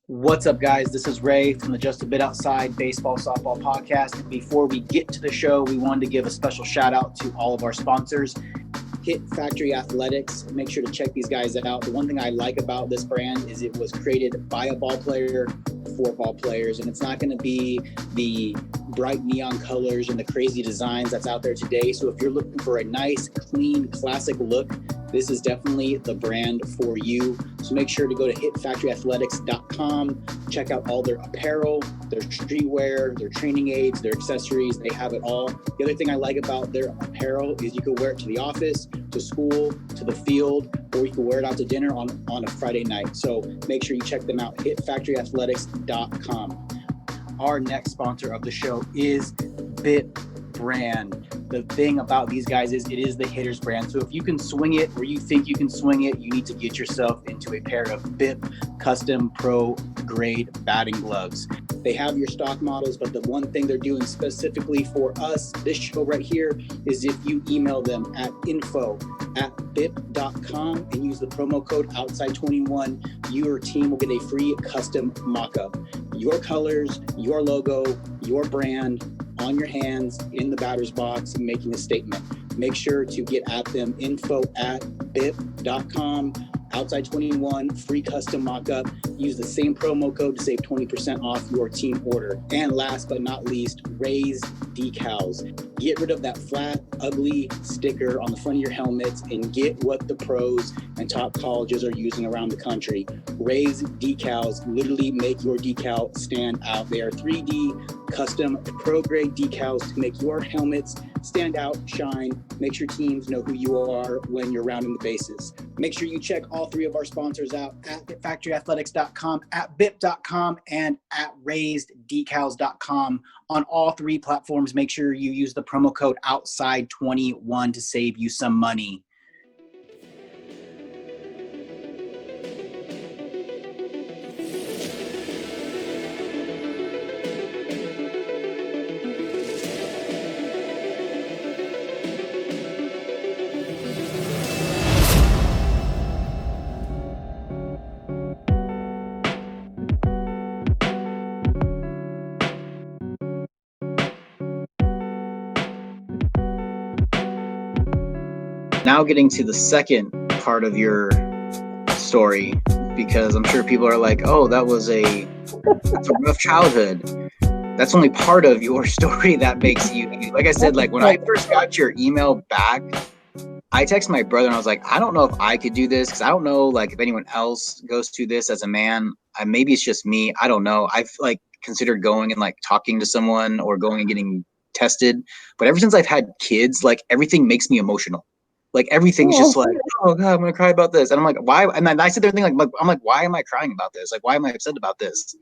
What's up, guys? This is Ray from the Just a Bit Outside Baseball Softball Podcast. Before we get to the show, we wanted to give a special shout out to all of our sponsors. Hit Factory Athletics. Make sure to check these guys out. The one thing I like about this brand is it was created by a ball player for ball players, and it's not going to be the bright neon colors and the crazy designs that's out there today. So if you're looking for a nice, clean, classic look, this is definitely the brand for you. So make sure to go to hitfactoryathletics.com, check out all their apparel, their streetwear, their training aids, their accessories. They have it all. The other thing I like about their apparel is you can wear it to the office, to school, to the field, or you can wear it out to dinner on a Friday night. So make sure you check them out, hitfactoryathletics.com. Our next sponsor of the show is Bit Brand. The thing about these guys is it is the hitter's brand. So if you can swing it or you think you can swing it, you need to get yourself into a pair of BIP custom pro grade batting gloves. They have your stock models, but the one thing they're doing specifically for us, this show right here, is if you email them at info@bip.com and use the promo code outside21, your team will get a free custom mock-up. Your colors, your logo, your brand on your hands in the batter's box, making a statement. Make sure to get at them, info@bip.com, outside21, free custom mock-up. Use the same promo code to save 20% off your team order. And last but not least, Raise decals. Get rid of that flat, ugly sticker on the front of your helmets and get what the pros and top colleges are using around the country. Raise decals literally make your decal stand out. They are 3D custom pro grade decals to make your helmets stand out, shine, make sure teams know who you are when you're rounding the bases. Make sure you check all three of our sponsors out at factoryathletics.com, at bip.com, and at raiseddecals.com. On all three platforms, make sure you use the promo code outside21 to save you some money. Now getting to the second part of your story, because I'm sure people are like, oh, that's a rough childhood. That's only part of your story that makes you, like I said, like when I first got your email back, I texted my brother and I was like, I don't know if I could do this because I don't know like if anyone else goes through this as a man. Maybe it's just me. I don't know. I've like considered going and like talking to someone or going and getting tested. But ever since I've had kids, like everything makes me emotional. Like everything's just like, oh God, I'm gonna cry about this. And I'm like, why? And then I sit there thinking like, I'm like, why am I crying about this? Like, why am I upset about this?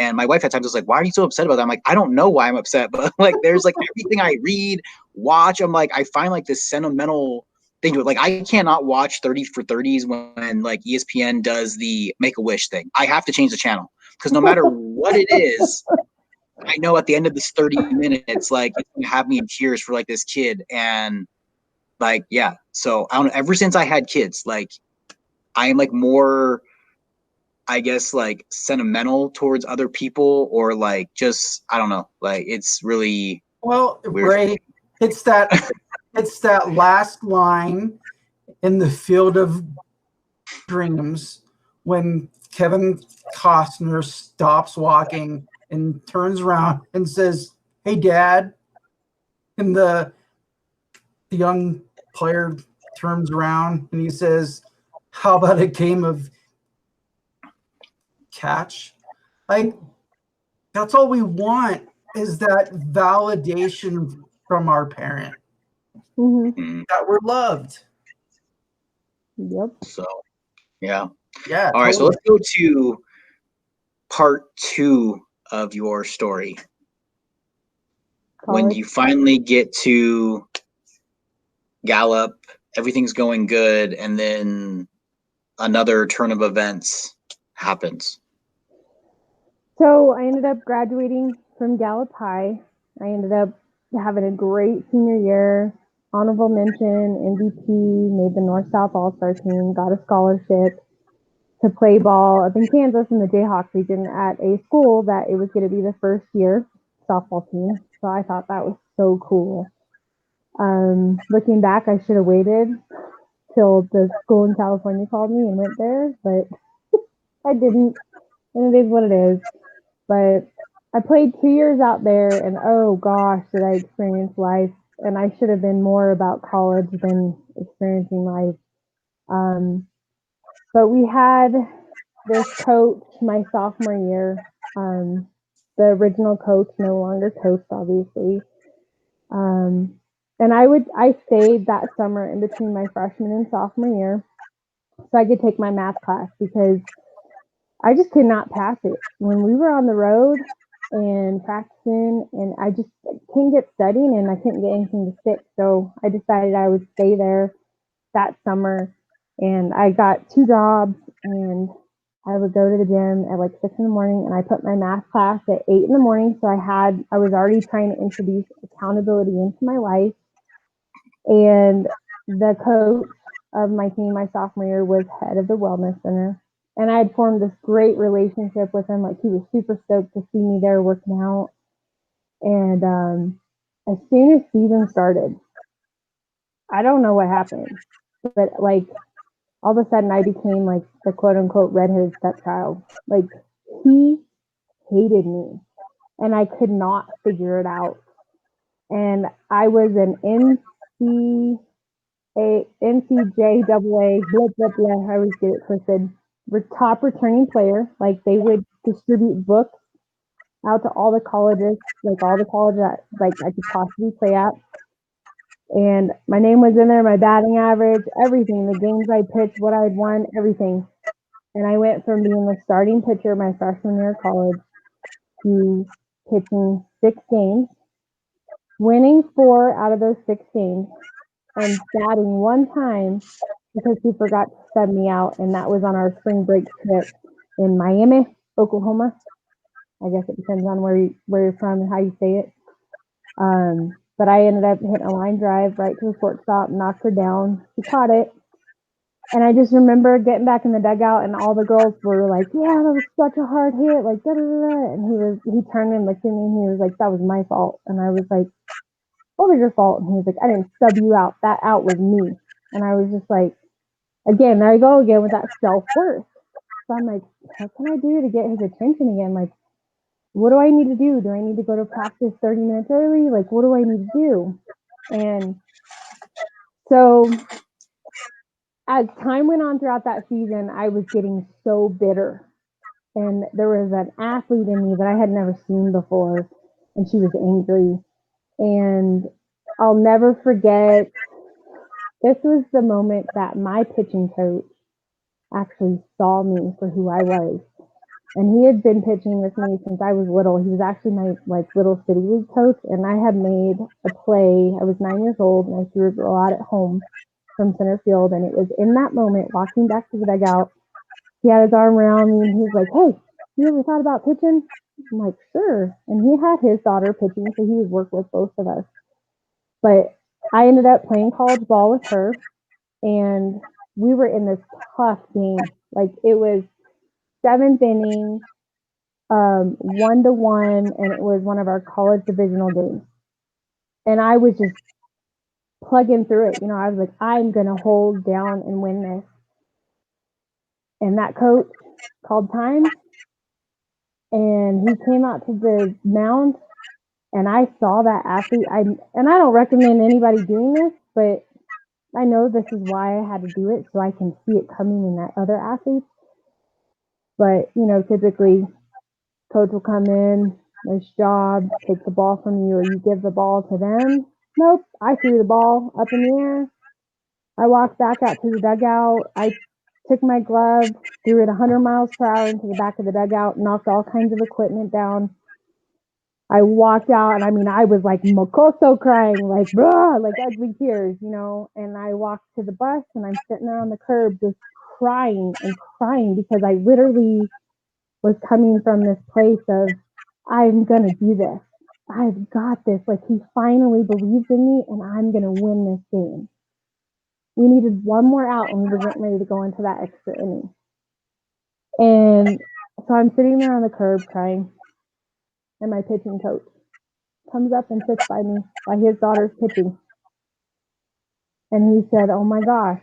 And my wife at times was like, why are you so upset about that? I'm like, I don't know why I'm upset, but like, there's like everything I read, watch. I'm like, I find like this sentimental thing to it. Like, I cannot watch 30 for 30s when like ESPN does the Make-A-Wish thing. I have to change the channel because no matter what it is, I know at the end of this 30 minutes, like it's gonna have me in tears for like this kid. And like, yeah. So I don't know, ever since I had kids, like I am like more, I guess, like sentimental towards other people or like just, I don't know, like it's really well, weird. Ray, it's that last line in the Field of Dreams when Kevin Costner stops walking and turns around and says, "Hey, Dad," and the young player turns around and he says, "How about a game of catch?" Like, that's all we want is that validation from our parent that we're loved. Yep. So, yeah. Yeah. All right. So let's go to part 2 of your story. When you finally get to Gallup, everything's going good, and then another turn of events happens. So I ended up graduating from Gallup High. I ended up having a great senior year, honorable mention, MVP, made the North-South All-Star team, got a scholarship. to play ball up in Kansas in the Jayhawk region at a school that it was going to be the first year softball team. So I thought that was so cool. Looking back, I should have waited till the school in California called me and went there, but I didn't, and it is what it is. But I played 2 years out there, and oh gosh, did I experience life. And I should have been more about college than experiencing life. But we had this coach my sophomore year. The original coach no longer coached, obviously. And I stayed that summer in between my freshman and sophomore year so I could take my math class because I just could not pass it. When we were on the road and practicing, and I just couldn't get studying and I couldn't get anything to stick. So I decided I would stay there that summer, and I got 2 jobs, and I would go to the gym at like 6 in the morning, and I put my math class at 8 in the morning. So I was already trying to introduce accountability into my life. And the coach of my team my sophomore year was head of the wellness center. And I had formed this great relationship with him. Like, he was super stoked to see me there working out. And as soon as season started, I don't know what happened, but like all of a sudden I became like the quote unquote redheaded stepchild. Like, he hated me and I could not figure it out. And I was an NCJAA, blah, blah, blah. I always get it twisted. Top returning player. Like, they would distribute books out to all the colleges, like all the colleges that like I could possibly play at. And my name was in there, my batting average, everything, the games I pitched, what I'd won, everything. And I went from being the starting pitcher my freshman year of college to pitching 6 games, winning 4 out of those 6 games, and batting 1 time because he forgot to sub me out, and that was on our spring break trip in Miami, Oklahoma. I guess it depends on where you're from and how you say it. But I ended up hitting a line drive right to the shortstop, knocked her down. She caught it. And I just remember getting back in the dugout, and all the girls were like, yeah, that was such a hard hit, like, da da da. And he turned and looked at me, and he was like, that was my fault. And I was like, what was your fault? And he was like, I didn't sub you out. That out was me. And I was just like, again, there I go again with that self-worth. So I'm like, what can I do to get his attention again? Like, what do I need to do? Do I need to go to practice 30 minutes early? Like, what do I need to do? And so as time went on throughout that season, I was getting so bitter. And there was an athlete in me that I had never seen before, and she was angry. And I'll never forget, this was the moment that my pitching coach actually saw me for who I was. And he had been pitching with me since I was little. He was actually my like little city league coach, and I had made a play. I was 9 years old, and I threw a girl out at home from center field. And it was in that moment, walking back to the dugout, he had his arm around me, and he was like, hey, you ever thought about pitching? I'm like, sure. And he had his daughter pitching, so he would work with both of us. But I ended up playing college ball with her, and we were in this tough game. Like, it was 7th inning, 1-1, and it was one of our college divisional games. And I was just plugging through it. You know, I was like, I'm going to hold down and win this. And that coach called time, and he came out to the mound, and I saw that athlete. And I don't recommend anybody doing this, but I know this is why I had to do it, so I can see it coming in that other athlete. But, you know, typically coach will come in, nice job, take the ball from you, or you give the ball to them. Nope, I threw the ball up in the air. I walked back out to the dugout. I took my glove, threw it 100 miles per hour into the back of the dugout, knocked all kinds of equipment down. I walked out, and I mean, I was like mocoso crying, like, bruh, like ugly tears, you know. And I walked to the bus, and I'm sitting there on the curb just crying and crying because I literally was coming from this place of, I'm going to do this. I've got this. Like, he finally believes in me, and I'm going to win this game. We needed one more out, and we were getting ready to go into that extra inning. And so I'm sitting there on the curb crying, and my pitching coach comes up and sits by me while his daughter's pitching. And he said, "Oh my gosh,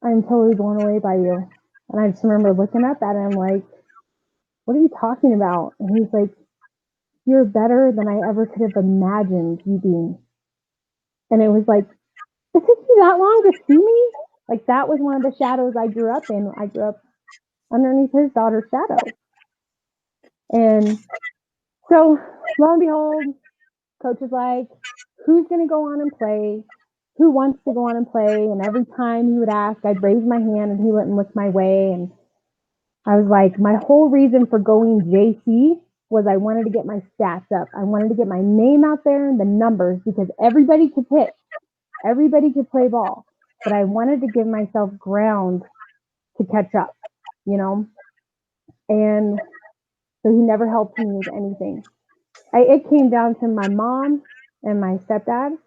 I'm totally blown away by you." And I just remember looking up at him like, "What are you talking about?" And he's like, "You're better than I ever could have imagined you being." And it was like, it took you that long to see me? Like, that was one of the shadows I grew up in. I grew up underneath his daughter's shadow. And so, lo and behold, coach is like, "Who's going to go on and play? Who wants to go on and play?" And every time he would ask, I'd raise my hand and he wouldn't look my way. And I was like, my whole reason for going JC was I wanted to get my stats up. I wanted to get my name out there and the numbers, because everybody could pitch. Everybody could play ball. But I wanted to give myself ground to catch up, you know? And so he never helped me with anything. It came down to my mom and my stepdad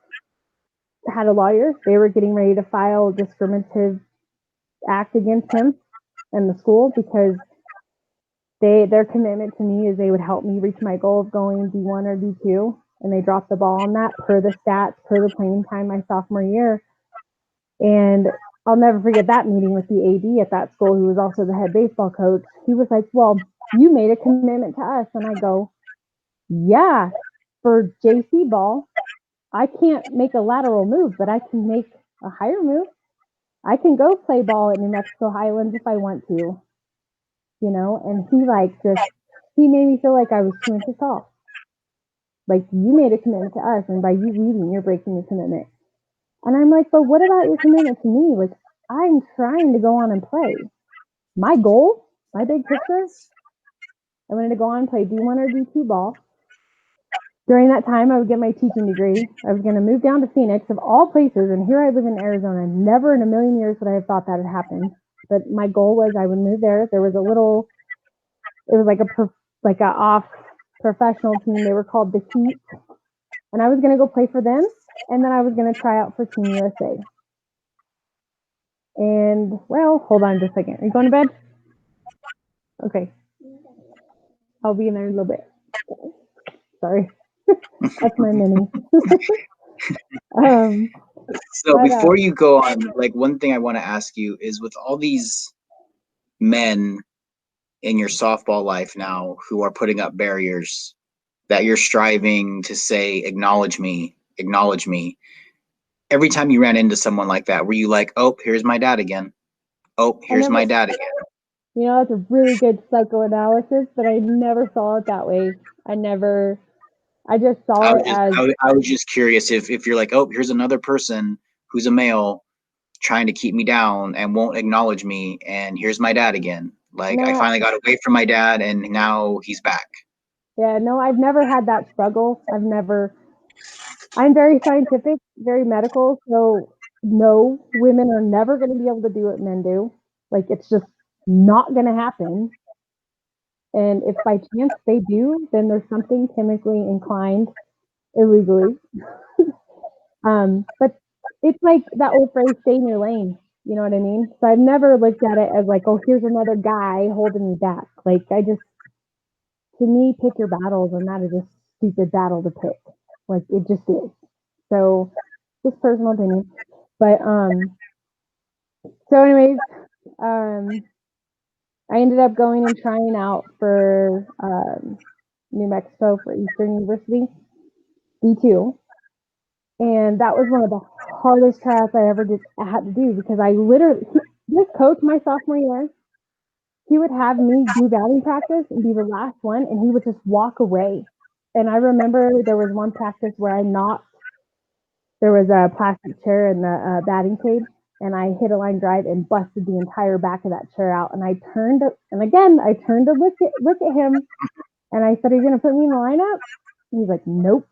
had a lawyer. They were getting ready to file a discriminative act against him and the school, because their commitment to me is they would help me reach my goal of going D1 or D2, and they dropped the ball on that per the stats, per the playing time my sophomore year. And I'll never forget that meeting with the AD at that school, who was also the head baseball coach. He was like, "Well, you made a commitment to us." And I go, "Yeah, for JC ball, I can't make a lateral move, but I can make a higher move. I can go play ball at New Mexico Highlands if I want to, you know?" And he made me feel like I was 2 inches tall. Like, you made a commitment to us, and by you leaving, you're breaking the commitment. And I'm like, "But what about your commitment to me? Like, I'm trying to go on and play. My goal, my big picture, I wanted to go on and play D1 or D2 ball. During that time, I would get my teaching degree. I was going to move down to Phoenix, of all places, and here I was in Arizona. Never in a million years would I have thought that had happened. But my goal was I would move there. There was it was like a off professional team. They were called the Heat. And I was going to go play for them, and then I was going to try out for Team USA. And, well, hold on just a second. Are you going to bed? Okay. I'll be in there in a little bit. Sorry. That's my mini. So before you go on, like, one thing I want to ask you is, with all these men in your softball life now who are putting up barriers that you're striving to say, acknowledge me. Every time you ran into someone like that, were you like, "Oh, here's my dad again. Oh, here's my dad again"? You know, that's a really good psychoanalysis, but I never saw it that way. I just saw it as... I was just curious if you're like, "Oh, here's another person who's a male trying to keep me down and won't acknowledge me, and here's my dad again. Like, I finally got away from my dad, and now he's back." Yeah, no, I've never had that struggle. I'm very scientific, very medical, so no, women are never going to be able to do what men do. Like, it's just not going to happen. And if by chance they do, then there's something chemically inclined illegally. But it's like that old phrase, "stay in your lane." You know what I mean? So I've never looked at it as like, "Oh, here's another guy holding me back." Like, to me, pick your battles, and that is a stupid battle to pick. Like, it just is. So, just personal opinion. But so anyways, I ended up going and trying out for New Mexico for Eastern University D2, and that was one of the hardest tryouts I ever had to do, because this coach my sophomore year, he would have me do batting practice and be the last one, and he would just walk away. And I remember there was one practice where there was a plastic chair in the batting cage, and I hit a line drive and busted the entire back of that chair out. And I turned to look at him, and I said, "Are you going to put me in the lineup?" And he's like, "Nope."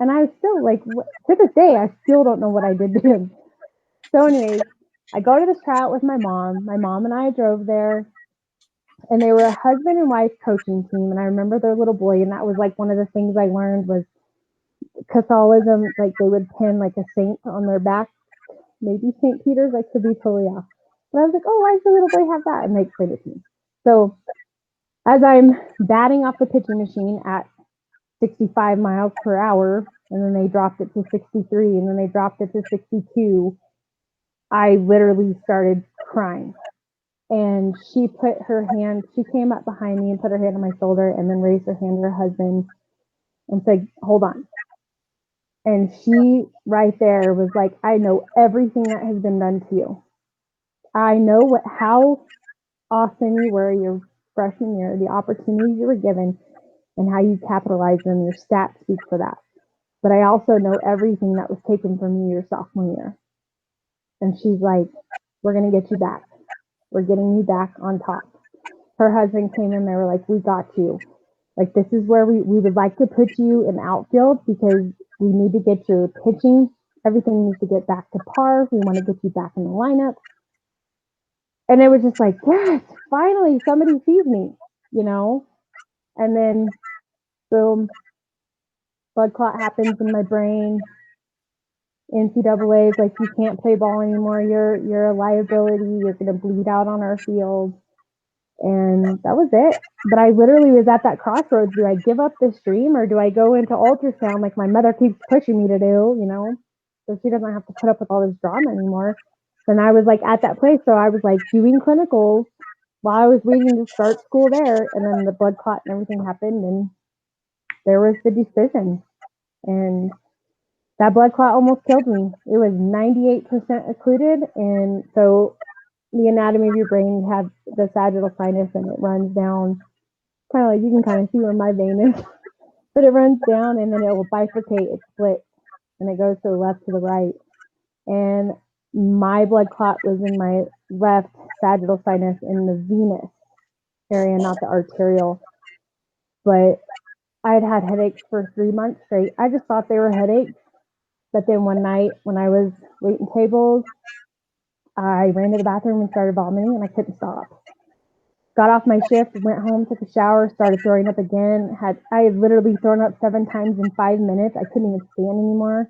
And I was still like, to this day, I still don't know what I did to him. So anyways, I go to this tryout with my mom. My mom and I drove there, and they were a husband and wife coaching team. And I remember their little boy, and that was like one of the things I learned was Catholicism. Like, they would pin like a saint on their back, maybe St. Peter's. I could be totally off. But I was like, "Oh, why does the little boy have that?" And they explained it to me. So as I'm batting off the pitching machine at 65 miles per hour, and then they dropped it to 63, and then they dropped it to 62, I literally started crying. And she came up behind me and put her hand on my shoulder and then raised her hand to her husband and said, hold on. And she right there was like, I know everything that has been done to you. I know how awesome you were your freshman year, the opportunities you were given, and how you capitalized them. Your stats speak for that. But I also know everything that was taken from you your sophomore year. And she's like, we're going to get you back. We're getting you back on top. Her husband came in, they were like, we got you. Like, this is where we would like to put you in outfield because we need to get your pitching. Everything needs to get back to par. We want to get you back in the lineup. And it was just like, yes, finally somebody sees me, you know? And then, boom, blood clot happens in my brain. NCAA is like, you can't play ball anymore. You're a liability. You're going to bleed out on our field. And that was it. But I literally was at that crossroads. Do I give up this dream or do I go into ultrasound like my mother keeps pushing me to do, you know, so she doesn't have to put up with all this drama anymore? And I was like at that place. So I was like doing clinicals while I was waiting to start school there. And then the blood clot and everything happened. And there was the decision. And that blood clot almost killed me. It was 98% occluded. And so the anatomy of your brain, you have the sagittal sinus and it runs down, kind of like you can kind of see where my vein is, but it runs down and then it will bifurcate, it splits, and it goes to the left to the right. And my blood clot was in my left sagittal sinus in the venous area, not the arterial. But I had had headaches for 3 months straight. I just thought they were headaches. But then one night when I was waiting tables, I ran to the bathroom and started vomiting and I couldn't stop. Got off my shift, went home, took a shower, started throwing up again. I had literally thrown up 7 times in 5 minutes. I couldn't even stand anymore.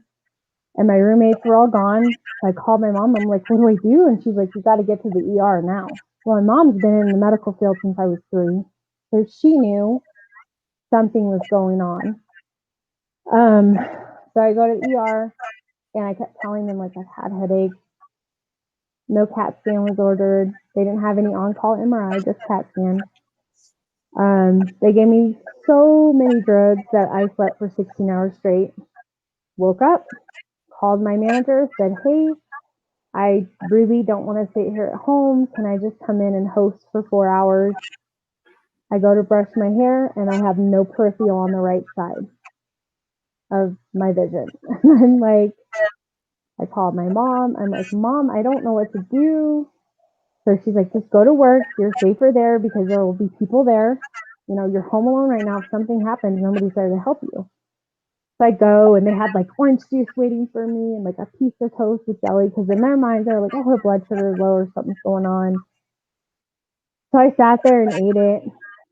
And my roommates were all gone. So I called my mom. I'm like, what do I do? And she's like, you got to get to the ER now. Well, my mom's been in the medical field since I was 3. So she knew something was going on. So I go to the ER and I kept telling them like I've had headaches. No CAT scan was ordered. They didn't have any on-call MRI, just CAT scan. They gave me so many drugs that I slept for 16 hours straight. Woke up, called my manager, said, hey, I really don't want to stay here at home. Can I just come in and host for 4 hours? I go to brush my hair and I have no peripheral on the right side of my vision. I'm like, I called my mom. I'm like, Mom, I don't know what to do. So she's like, just go to work. You're safer there because there will be people there. You know, you're home alone right now. If something happens, nobody's there to help you. So I go and they had like orange juice waiting for me and like a piece of toast with jelly because in their minds they're like, oh, her blood sugar is low or something's going on. So I sat there and ate it.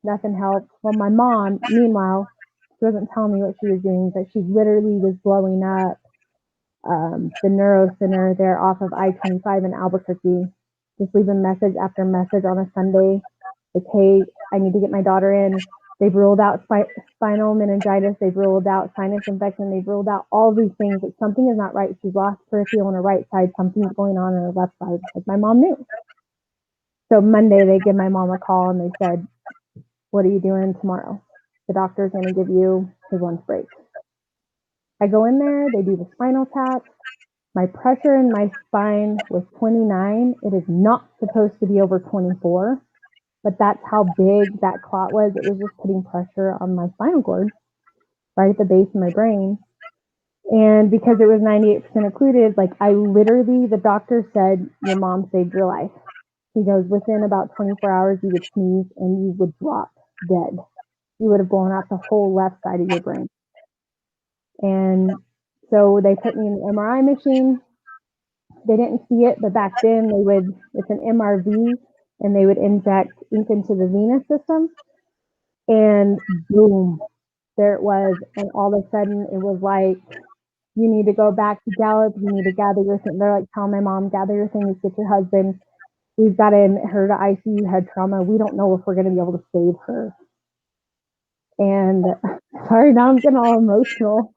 Nothing helped. Well, my mom, meanwhile, she wasn't telling me what she was doing, but she literally was blowing up the neuro center there off of I-25 in Albuquerque. Just leaving message after message on a Sunday. Like, hey, I need to get my daughter in. They've ruled out spinal meningitis. They've ruled out sinus infection. They've ruled out all these things. Like, something is not right. She's lost peripheral on her right side. Something's going on her left side. Like, my mom knew. So Monday, they give my mom a call and they said, what are you doing tomorrow? The doctor's going to give you his lunch break. I go in there. They do the spinal tap. My pressure in my spine was 29. It is not supposed to be over 24, but that's how big that clot was. It was just putting pressure on my spinal cord right at the base of my brain. And because it was 98% occluded, like I literally, the doctor said, your mom saved your life. He goes, within about 24 hours, you would sneeze and you would drop dead. You would have blown out the whole left side of your brain. And so they put me in the MRI machine. They didn't see it, but back then it's an MRV, and they would inject ink into the venous system, and boom, there it was. And all of a sudden, it was like, you need to go back to Gallup. You need to gather your things. They're like, tell my mom, gather your things, get your husband. we've got to admit her to ICU head trauma. We don't know if we're going to be able to save her. And sorry, now I'm getting all emotional.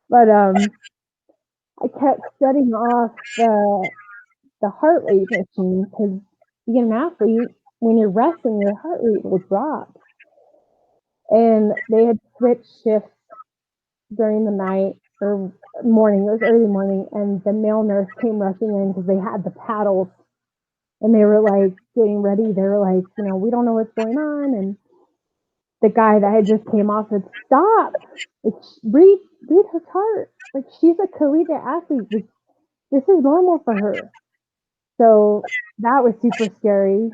But I kept shutting off the heart rate machine because being an athlete, when you're resting, your heart rate will drop. And they had switched shifts during the night or morning. It was early morning, and the male nurse came rushing in because they had the paddles, and they were like getting ready. They were like, we don't know what's going on. And the guy that had just came off said, "Stop! Like, read her chart. Like, she's a collegiate athlete. Like, this is normal for her." So that was super scary.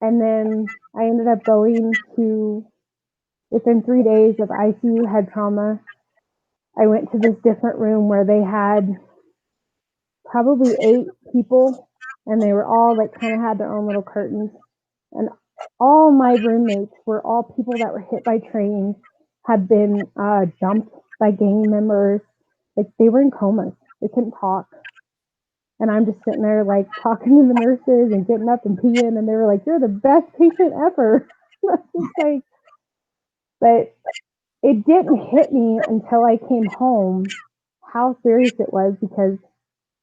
And then I ended up going to, within 3 days of ICU head trauma, I went to this different room where they had probably 8 people, and they were all like kind of had their own little curtains. And all my roommates were all people that were hit by trains, had been jumped by gang members. Like, they were in comas. They couldn't talk. And I'm just sitting there like talking to the nurses and getting up and peeing, and they were like, "You're the best patient ever." Just like, but it didn't hit me until I came home how serious it was, because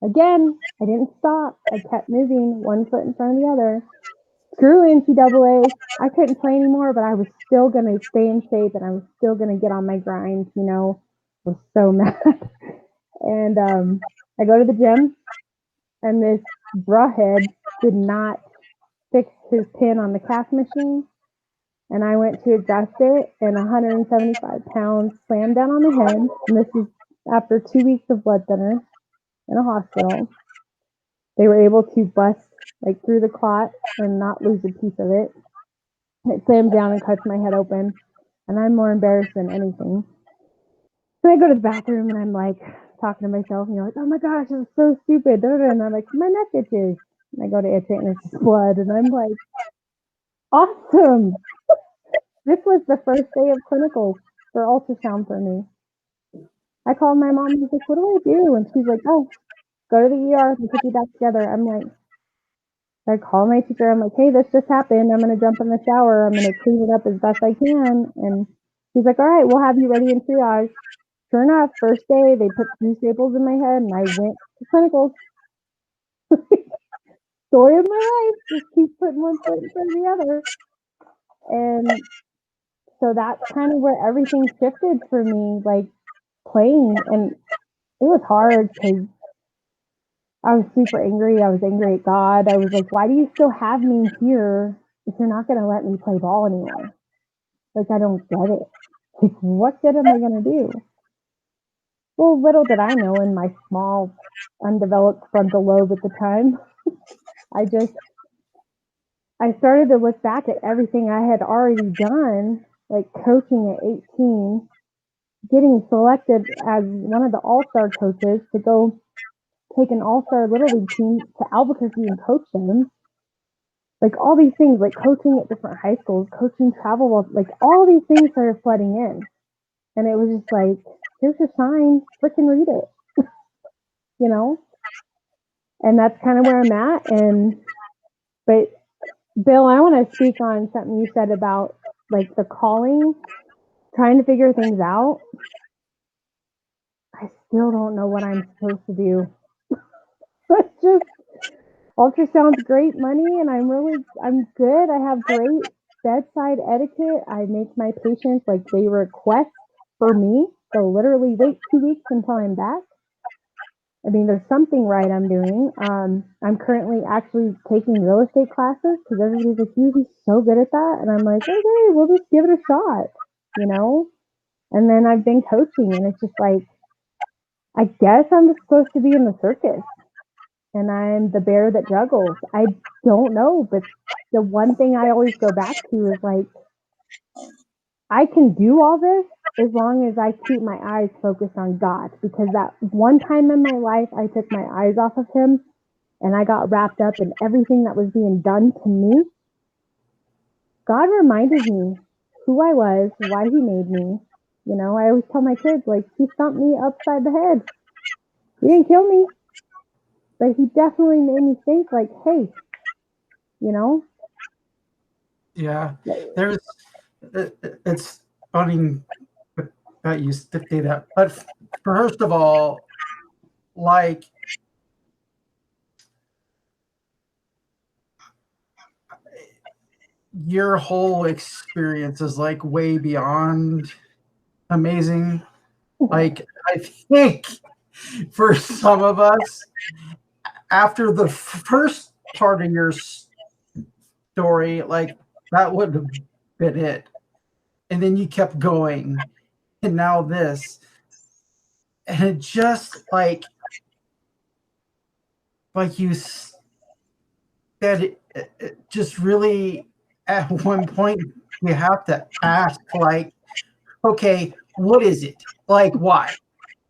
again, I didn't stop. I kept moving one foot in front of the other. Screw NCAA. I couldn't play anymore, but I was still going to stay in shape, and I was still going to get on my grind, I was so mad. And I go to the gym, and this brawhead did not fix his pin on the calf machine. And I went to adjust it, and 175 pounds slammed down on the head. And this is after 2 weeks of blood thinner in a hospital. They were able to bust like through the clot and not lose a piece of it. It slammed down and cuts my head open, and I'm more embarrassed than anything. So I go to the bathroom, and I'm like talking to myself, and you're like, "Oh my gosh, this is so stupid." And I'm like, "My neck itches." And I go to itch it, and it's just blood, and I'm like, awesome. This was the first day of clinicals for ultrasound for me. I called my mom and was like, "What do I do?" And she's like, "Oh, go to the ER and put you back together." I'm like, I call my teacher. I'm like, "Hey, this just happened. I'm going to jump in the shower. I'm going to clean it up as best I can." And she's like, "All right, we'll have you ready in triage." Sure enough, first day, they put 3 staples in my head, and I went to clinicals. Story of my life. Just keep putting one foot in front of the other. And so that's kind of where everything shifted for me, like playing. And it was hard because I was super angry. I was angry at God. I was like, "Why do you still have me here if you're not going to let me play ball anymore?" Like, I don't get it. Like, what good am I going to do? Well, little did I know, in my small, undeveloped frontal lobe at the time, I started to look back at everything I had already done, like coaching at 18, getting selected as one of the all-star coaches to go take an all-star Little League team to Albuquerque and coach them. Like, all these things, like coaching at different high schools, coaching travel, like all these things started flooding in. And it was just like, here's your sign, freaking read it, And that's kind of where I'm at. But Bill, I want to speak on something you said about like the calling, trying to figure things out. I still don't know what I'm supposed to do. It's just, ultrasound's great money, and I'm good. I have great bedside etiquette. I make my patients, like, they request for me. They'll literally wait 2 weeks until I'm back. I mean, there's something right I'm doing. I'm currently actually taking real estate classes because everybody's like, "You're so good at that." And I'm like, "Okay, we'll just give it a shot, And then I've been coaching, and it's just like, I guess I'm supposed to be in the circus, and I'm the bear that juggles. I don't know, but the one thing I always go back to is like, I can do all this as long as I keep my eyes focused on God, because that one time in my life I took my eyes off of him and I got wrapped up in everything that was being done to me. God reminded me who I was, why he made me. I always tell my kids, like, he thumped me upside the head. He didn't kill me, but he definitely made me think, like, hey, you know? Yeah, it's funny that you say that. But first of all, like, your whole experience is like way beyond amazing. Like, I think for some of us, after the first part of your story, like, that would have been it. And then you kept going, and now this. And it just like you said, it just really, at one point, you have to ask, like, okay, what is it? Like, why?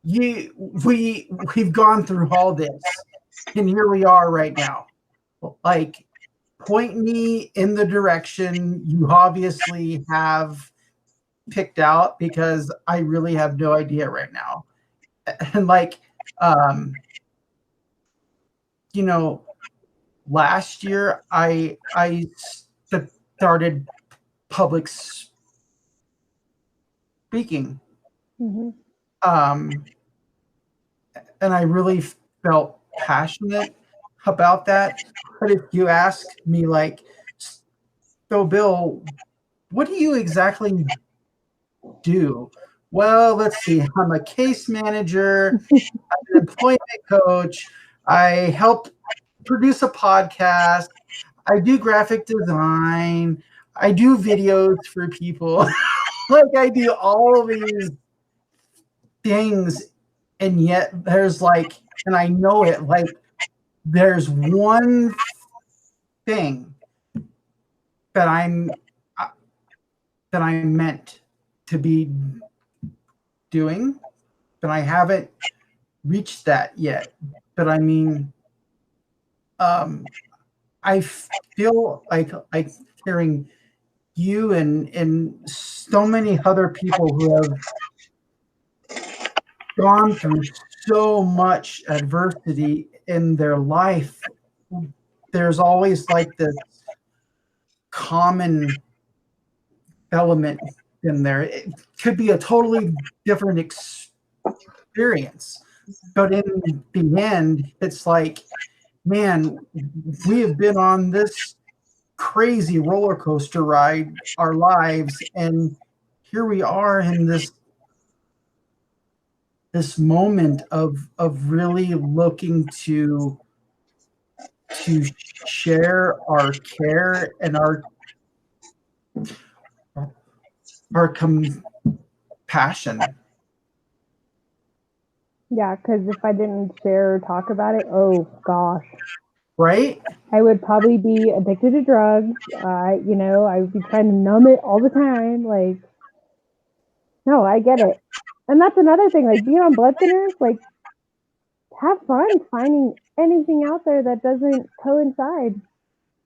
We've gone through all this, and here we are right now. Like, point me in the direction you obviously have picked out, because I really have no idea right now. And like, you know, last year I started public speaking, Mm-hmm. and I really felt passionate about that. But if you ask me, like, so Bill, what do you exactly do? Well, let's see. I'm a case manager. I'm an employment coach. I help produce a podcast. I do graphic design. I do videos for people. Like, I do all of these things, and yet there's like, and I know it, like, there's one thing that I'm meant to be doing, but I haven't reached that yet. But I mean, I feel like hearing you and so many other people who have gone through so much adversity in their life. There's always like this common element in there. It could be a totally different experience, but in the end, it's like, man, we have been on this crazy roller coaster ride our lives, and here we are in this moment of really looking to share our care and our compassion. Yeah, because if I didn't share or talk about it, oh gosh, Right? I would probably be addicted to drugs. You know, I would be trying to numb it all the time. Like, no, I get it. And that's another thing. Like, being on blood thinners, like, have fun finding anything out there that doesn't coincide.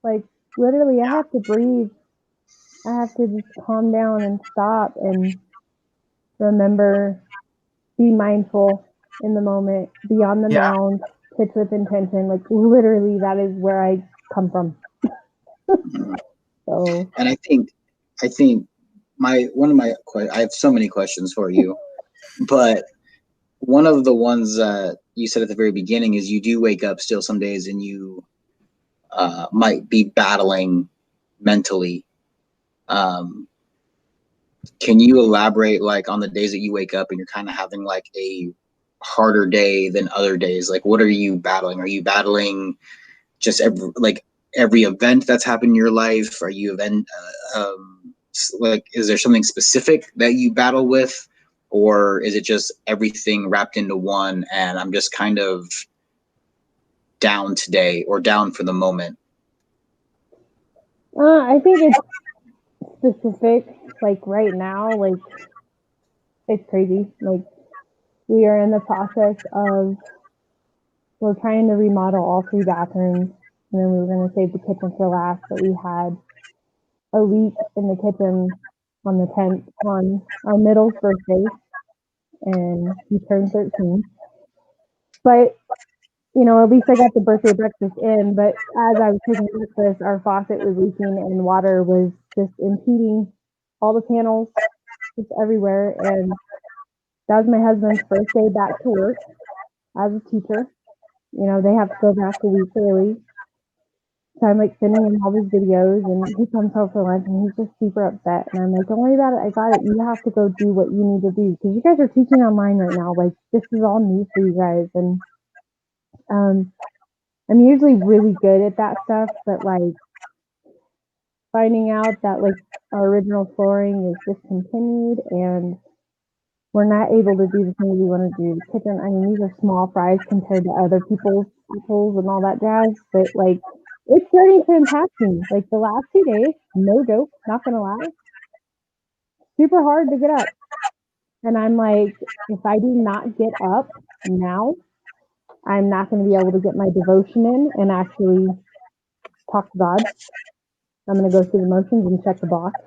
Like, literally, I have to breathe. I have to just calm down and stop and remember, be mindful in the moment, be on the Yeah. mound, pitch with intention. Like, literally, that is where I come from. So, And I think I have so many questions for you, but one of the ones that you said at the very beginning is you do wake up still some days and you might be battling mentally. Can you elaborate, like, on the days that you wake up and you're kind of having like a harder day than other days? Like, what are you battling? Are you battling just every event that's happened in your life? Are you like, is there something specific that you battle with, or is it just everything wrapped into one and I'm just kind of down today or down for the moment? I think it's specific. Like, right now, like, it's crazy. Like, we are in the process of, we're trying to remodel all 3 bathrooms, and then we were going to save the kitchen for last, but we had a leak in the kitchen on the 10th, on our middle's birthday, and he turned 13. But you know, at least I got the birthday breakfast in. But as I was taking breakfast, our faucet was leaking and water was just impeding all the panels, just everywhere. And that was my husband's first day back to work as a teacher. You know, they have to go back a week early. So I'm like sending him all these videos, and he comes home for lunch and he's just super upset. And I'm like, don't worry about it. I got it. You have to go do what you need to do because you guys are teaching online right now. Like, this is all new for you guys. And I'm usually really good at that stuff, but like finding out that like our original flooring is discontinued and we're not able to do the things we want to do. The kitchen, I mean, these are small fries compared to other people's apples and all that jazz, but like it's starting to impact me. Like the last 2 days, no joke, not gonna lie, super hard to get up. And I'm like, if I do not get up now, I'm not going to be able to get my devotion in and actually talk to God. I'm going to go through the motions and check the box.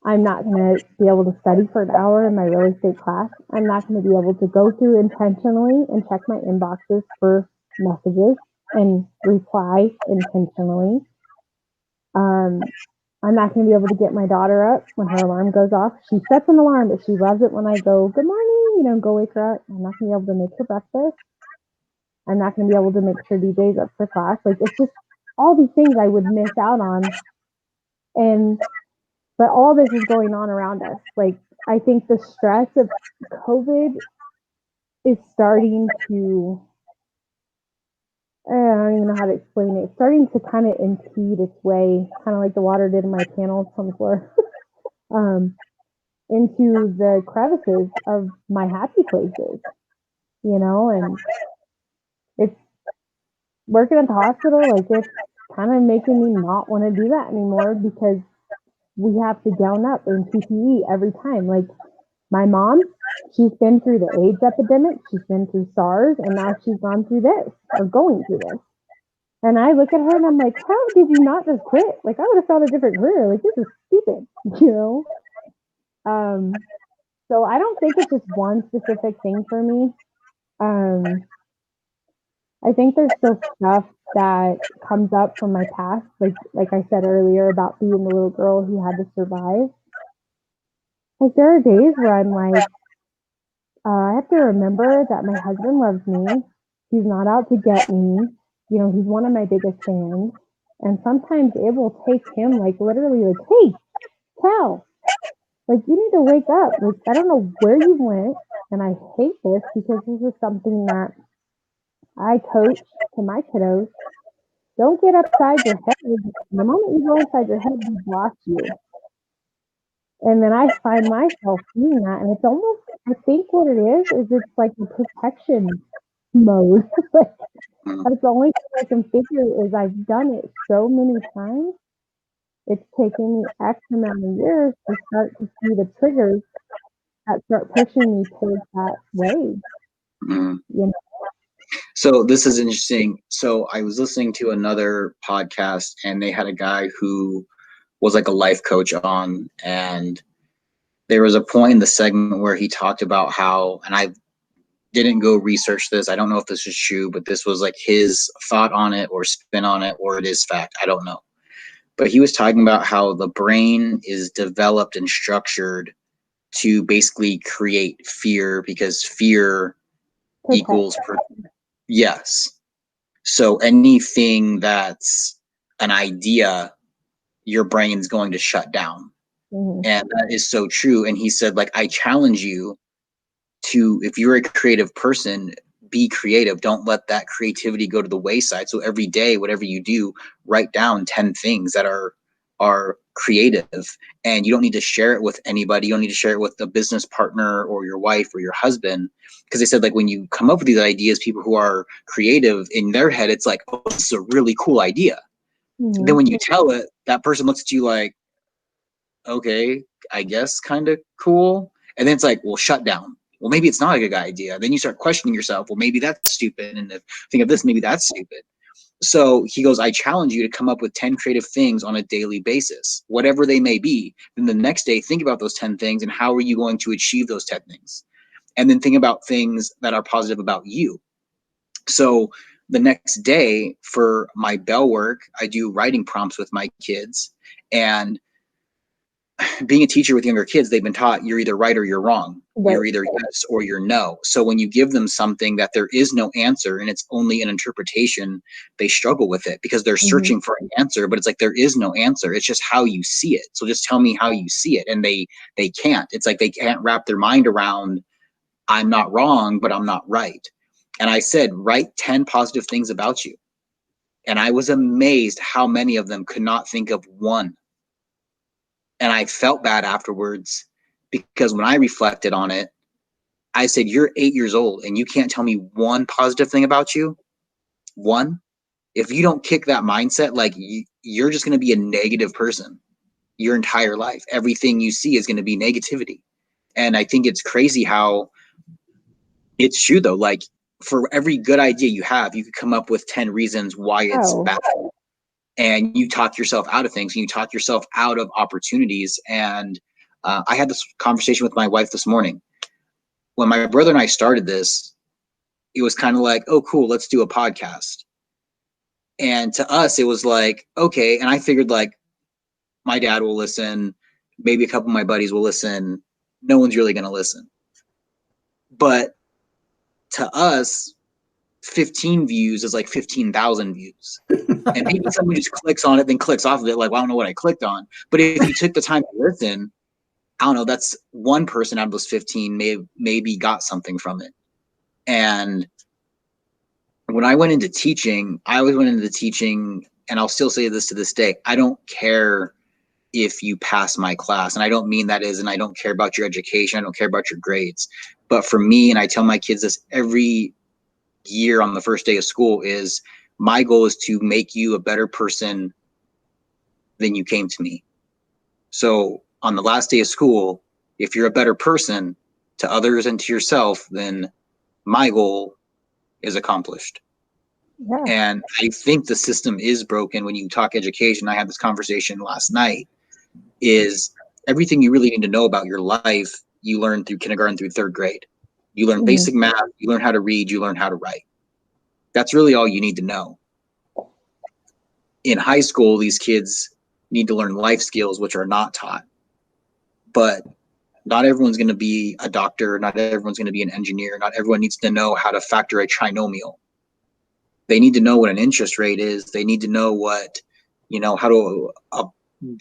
I'm not going to be able to study for an hour in my real estate class. I'm not going to be able to go through intentionally and check my inboxes for messages and reply intentionally. I'm not going to be able to get my daughter up when her alarm goes off. She sets an alarm, but she loves it when I go, good morning, you know, go wake her up. I'm not going to be able to make her breakfast. I'm not going to be able to make sure DJ's up for class. Like, it's just all these things I would miss out on. But all this is going on around us. Like, I think the stress of COVID is starting to, I don't even know how to explain it. It's starting to kind of impede its way, kind of like the water did in my panels on the floor, into the crevices of my happy places, you know, and it's working at the hospital, like it's kind of making me not want to do that anymore because we have to gown up in PPE every time. Like my mom, she's been through the AIDS epidemic, she's been through SARS, and now she's gone through this or going through this. And I look at her and I'm like, how did you not just quit? Like I would have found a different career. Like this is stupid, you know? So I don't think it's just one specific thing for me. I think there's still stuff that comes up from my past, like I said earlier about being the little girl who had to survive. Like there are days where I'm like, I have to remember that my husband loves me. He's not out to get me. You know, he's one of my biggest fans. And sometimes it will take him like literally like, hey, Cal, like you need to wake up. Like I don't know where you went. And I hate this because this is something that I coach to my kiddos. Don't get upside your head. The moment you go inside your head, you block you. And then I find myself doing that. And it's almost, I think what it is it's like a protection mode. Like, that's the only thing I can figure is I've done it so many times. It's taken me X amount of years to start to see the triggers that start pushing me towards that way. Mm-hmm. You know? So this is interesting. So I was listening to another podcast and they had a guy who was like a life coach on, and there was a point in the segment where he talked about how, and I didn't go research this, I don't know if this is true, but this was like his thought on it or spin on it, or it is fact, I don't know. But he was talking about how the brain is developed and structured to basically create fear because fear equals yes. So anything that's an idea, your brain's going to shut down. Mm-hmm. And that is so true. And he said, like, I challenge you to, if you're a creative person, be creative. Don't let that creativity go to the wayside. So every day, whatever you do, write down 10 things that are creative, and you don't need to share it with anybody. You don't need to share it with a business partner or your wife or your husband, because they said, like, when you come up with these ideas, people who are creative in their head, it's like, oh, this is a really cool idea. Mm-hmm. Then when you tell it, that person looks at you like, okay, I guess kind of cool. And then it's like, well, shut down. Well, maybe it's not a good idea. Then you start questioning yourself. Well, maybe that's stupid. And if think of this, maybe that's stupid. So he goes, I challenge you to come up with 10 creative things on a daily basis, whatever they may be. Then the next day, think about those 10 things and how are you going to achieve those 10 things? And then think about things that are positive about you. So the next day for my bell work, I do writing prompts with my kids. And being a teacher with younger kids, they've been taught you're either right or you're wrong. Right. You're either yes or you're no. So when you give them something that there is no answer and it's only an interpretation, they struggle with it because they're searching for an answer, but it's like there is no answer. It's just how you see it. So just tell me how you see it. And they can't. It's like they can't wrap their mind around, I'm not wrong, but I'm not right. And I said, write 10 positive things about you. And I was amazed how many of them could not think of one. And I felt bad afterwards because when I reflected on it, I said, you're 8 years old and you can't tell me one positive thing about you. One. If you don't kick that mindset, like you're just going to be a negative person your entire life. Everything you see is going to be negativity. And I think it's crazy how it's true though. Like for every good idea you have, you could come up with 10 reasons why it's bad. And you talk yourself out of things, and you talk yourself out of opportunities. And I had this conversation with my wife this morning. When my brother and I started this, it was kind of like, oh, cool, let's do a podcast. And to us, it was like, okay. And I figured like my dad will listen, maybe a couple of my buddies will listen. No one's really going to listen. But to us, 15 views is like 15,000 views. And maybe someone just clicks on it, then clicks off of it. Like, well, I don't know what I clicked on. But if you took the time to listen, I don't know, that's one person out of those 15 maybe got something from it. And when I went into teaching, I always went into teaching, and I'll still say this to this day, I don't care if you pass my class. And I don't mean that as, and I don't care about your education. I don't care about your grades. But for me, and I tell my kids this every year on the first day of school, is my goal is to make you a better person than you came to me. So on the last day of school, if you're a better person to others and to yourself, then my goal is accomplished. Yeah. And I think the system is broken when you talk education. I had this conversation last night, is everything you really need to know about your life, you learn through kindergarten through third grade. You learn basic math, you learn how to read, you learn how to write. That's really all you need to know. In high school, these kids need to learn life skills, which are not taught. But not everyone's going to be a doctor. Not everyone's going to be an engineer. Not everyone needs to know how to factor a trinomial. They need to know what an interest rate is. They need to know what, how to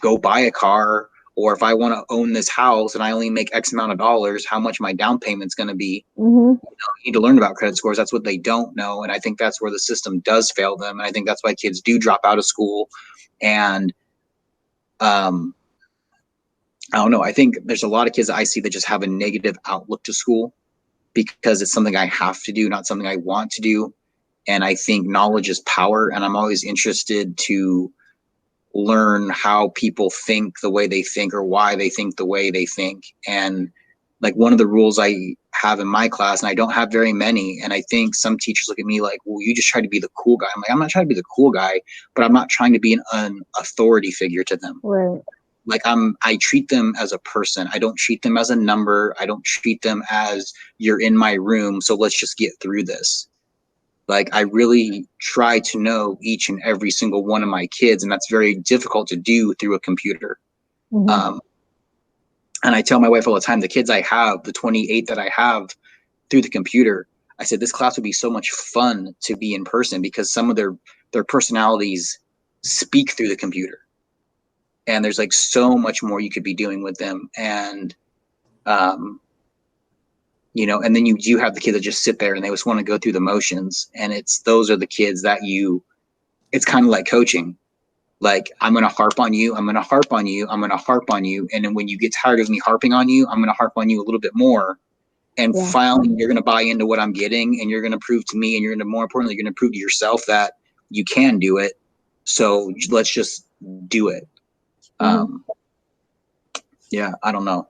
go buy a car, or if I want to own this house and I only make X amount of dollars, how much my down payment's going to be. You need to learn about credit scores. That's what they don't know. And I think that's where the system does fail them. And I think that's why kids do drop out of school. And I don't know. I think there's a lot of kids that I see that just have a negative outlook to school because it's something I have to do, not something I want to do. And I think knowledge is power. And I'm always interested to learn how people think the way they think, or why they think the way they think. And like one of the rules I have in my class, and I don't have very many, and I think some teachers look at me like, well, you just try to be the cool guy. I'm like, I'm not trying to be the cool guy, but I'm not trying to be an authority figure to them. Right. Like I treat them as a person. I don't treat them as a number. I don't treat them as you're in my room, so let's just get through this. Like I really try to know each and every single one of my kids, and that's very difficult to do through a computer. And I tell my wife all the time, the kids I have, the 28 that I have through the computer, I said, this class would be so much fun to be in person because some of their personalities speak through the computer. And there's like so much more you could be doing with them. And, and then you do have the kids that just sit there and they just want to go through the motions. And those are the kids that it's kind of like coaching. Like, I'm going to harp on you. I'm going to harp on you. I'm going to harp on you. And then when you get tired of me harping on you, I'm going to harp on you a little bit more. And finally, you're going to buy into what I'm getting, and you're going to prove to me, and you're going to, more importantly, you're going to prove to yourself that you can do it. So let's just do it. Yeah, I don't know.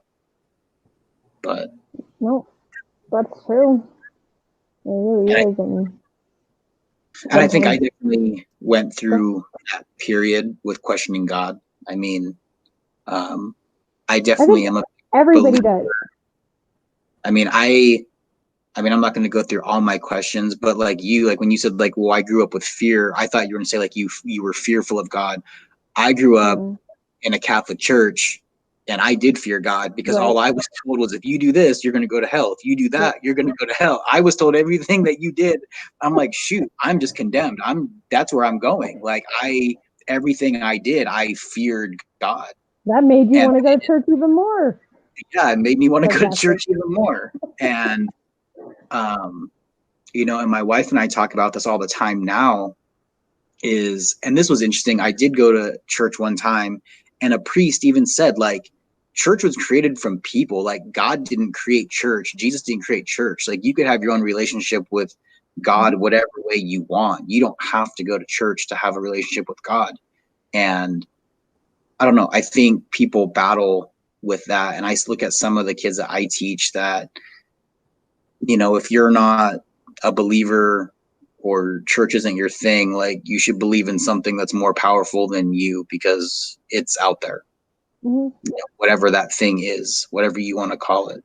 But. No, that's true. It really is. And I think I definitely went through that period with questioning God. I mean, I definitely am a everybody does. I mean, I I mean, I'm not going to go through all my questions, but like when you said like, well, I grew up with fear, I thought you were going to say like you were fearful of God. I grew up in a Catholic church, and I did fear God because all I was told was, if you do this, you're going to go to hell. If you do that, you're going to go to hell. I was told everything that you did. I'm like, shoot, I'm just condemned. That's where I'm going. Like everything I did, I feared God. That made you want to go to church even more. Yeah, it made me want to go to church even more. And, you know, and my wife and I talk about this all the time now and this was interesting. I did go to church one time, and a priest even said, like, church was created from people. Like, God didn't create church. Jesus didn't create church. Like, you could have your own relationship with God whatever way you want. You don't have to go to church to have a relationship with God. And I don't know. I think people battle with that. And I look at some of the kids that I teach that, you know, if you're not a believer or church isn't your thing, like, you should believe in something that's more powerful than you, because it's out there. You know, whatever that thing is, whatever you want to call it.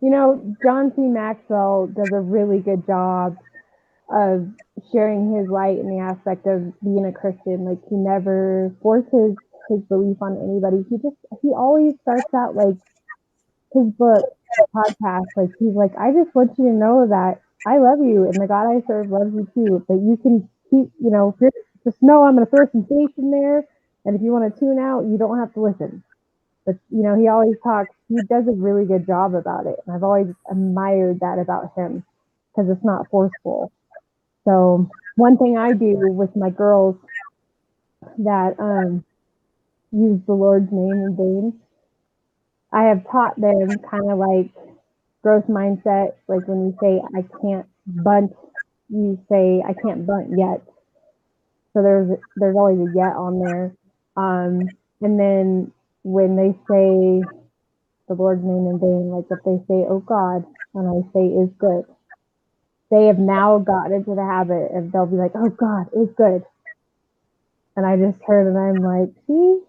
You know, John C. Maxwell does a really good job of sharing his light in the aspect of being a Christian. Like, he never forces his belief on anybody. He always starts out like his book, podcast, like, he's like, I just want you to know that I love you, and the God I serve loves you too. But you can keep, you know, just know I'm going to throw some faith in there, and if you want to tune out, you don't have to listen. But, you know, he does a really good job about it, and I've always admired that about him, because it's not forceful. So one thing I do with my girls that use the Lord's name in vain, I have taught them kind of like growth mindset. Like, when you say I can't bunt, you say I can't bunt yet. So there's always a yet on there. And then when they say the Lord's name in vain, like if they say, oh God, and I say is good, they have now gotten into the habit of, they'll be like, oh God is good. And I just heard, and I'm like, see,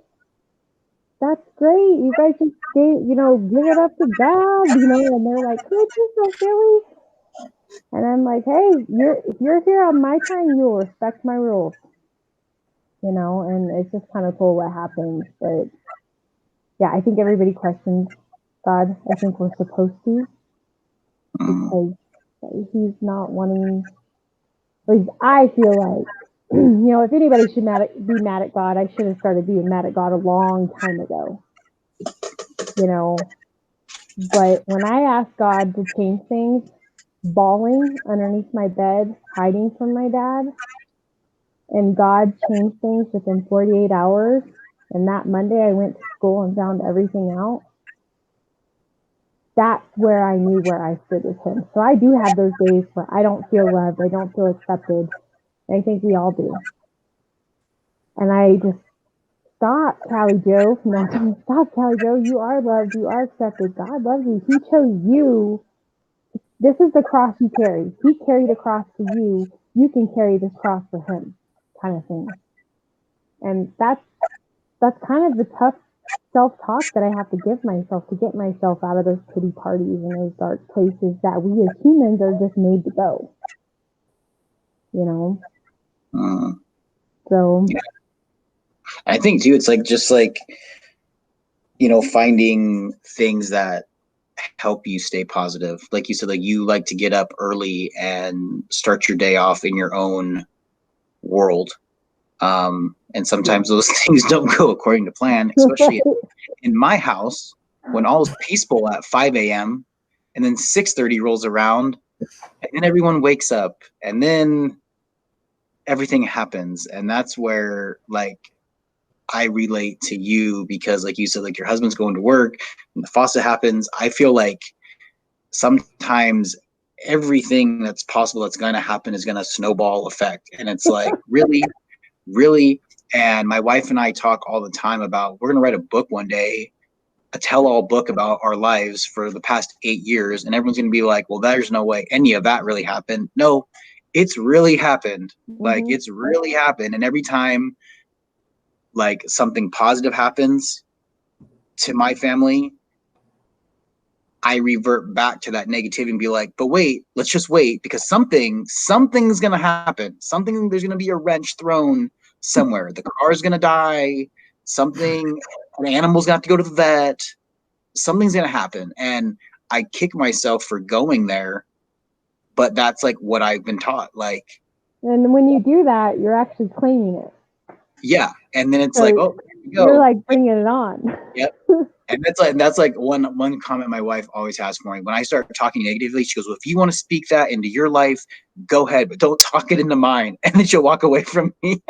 that's great. You guys just give it up to God, you know, and they're like, could you so silly? And I'm like, hey, if you're here on my time, you will respect my rules. You know, and it's just kind of cool what happens. But yeah, I think everybody questions God. I think we're supposed to, because he's not wanting, at least I feel like, you know, if anybody should be mad at God, I should have started being mad at God a long time ago. You know, but when I asked God to change things, bawling underneath my bed, hiding from my dad, and God changed things within 48 hours, and that Monday I went to school and found everything out, that's where I knew where I stood with him. So I do have those days where I don't feel loved, I don't feel accepted. I think we all do. And I just, stop, Kally Joe. No, stop, Kally Joe. You are loved. You are accepted. God loves you. He chose you. This is the cross you carry. He carried a cross for you. You can carry this cross for him, kind of thing. And that's kind of the tough self-talk that I have to give myself to get myself out of those pity parties and those dark places that we as humans are just made to go. You know? So yeah. I think too, it's like, just like, you know, finding things that help you stay positive. Like you said, like, you like to get up early and start your day off in your own world. And sometimes those things don't go according to plan, especially in my house, when all is peaceful at 5 a.m. and then 6:30 rolls around, and then everyone wakes up, and then everything happens. And that's where, like, I relate to you, because like you said, like, your husband's going to work and the faucet happens. I feel like sometimes everything that's possible that's going to happen is going to snowball effect. And it's like, really, really. And my wife and I talk all the time about, we're going to write a book one day, a tell-all book about our lives for the past 8 years. And everyone's going to be like, well, there's no way any of that really happened. No, it's really happened. Like, it's really happened. And every time, like, something positive happens to my family, I revert back to that negativity and be like, but wait, let's just wait because something's gonna happen. There's gonna be a wrench thrown somewhere. The car's gonna die. An animal's gonna have to go to the vet. Something's gonna happen. And I kick myself for going there, but that's like what I've been taught. Like, and when you do that, you're actually claiming it. yeah. And then it's So like, oh, here we go. You're like bringing it on. Yep. And that's like one comment my wife always has for me. When I start talking negatively, she goes, well, if you want to speak that into your life, go ahead, but don't talk it into mine. And then she'll walk away from me.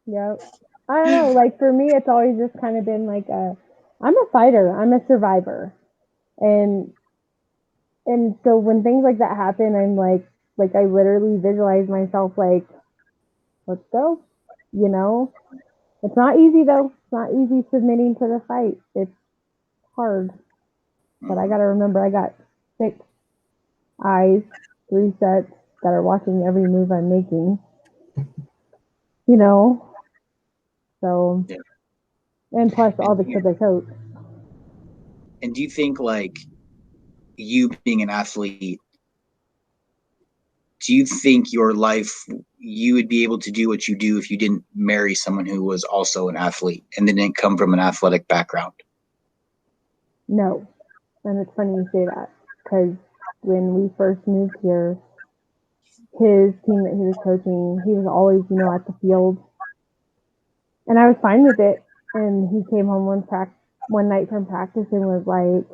Yep. I don't know. Like for me, it's always just kind of been like I'm a fighter. I'm a survivor. And so when things like that happen, I'm like I literally visualize myself like, let's go. You know, it's not easy though. It's not easy submitting to the fight. It's hard. But I got to remember I got 6 eyes, 3 sets that are watching every move I'm making. You know, so, Yeah. and plus all the kids I coach. And do you think, like, you being an athlete, do you think your life, you would be able to do what you do if you didn't marry someone who was also an athlete and then didn't come from an athletic background? No. And it's funny you say that because when we first moved here, his team that he was coaching, he was always, at the field. And I was fine with it. And he came home one night from practice and was like,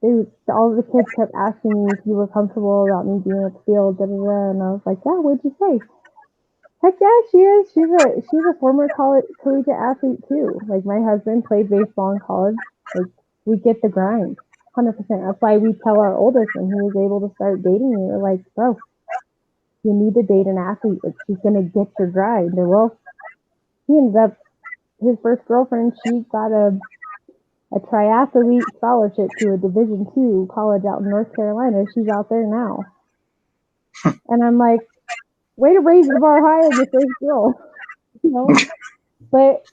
dude, all of the kids kept asking me if you were comfortable about me being at the field, da, da, da. And I was like, yeah, what'd you say? Heck yeah, she is. She's a former collegiate athlete too. Like my husband played baseball in college. Like we get the grind, 100%. That's why we tell our oldest when he was able to start dating me, we're like, bro, you need to date an athlete. Like she's gonna get your grind. And well, he ended up his first girlfriend. She got a triathlete scholarship to a Division II college out in North Carolina. She's out there now, and I'm like, way to raise the bar high in your first girl, But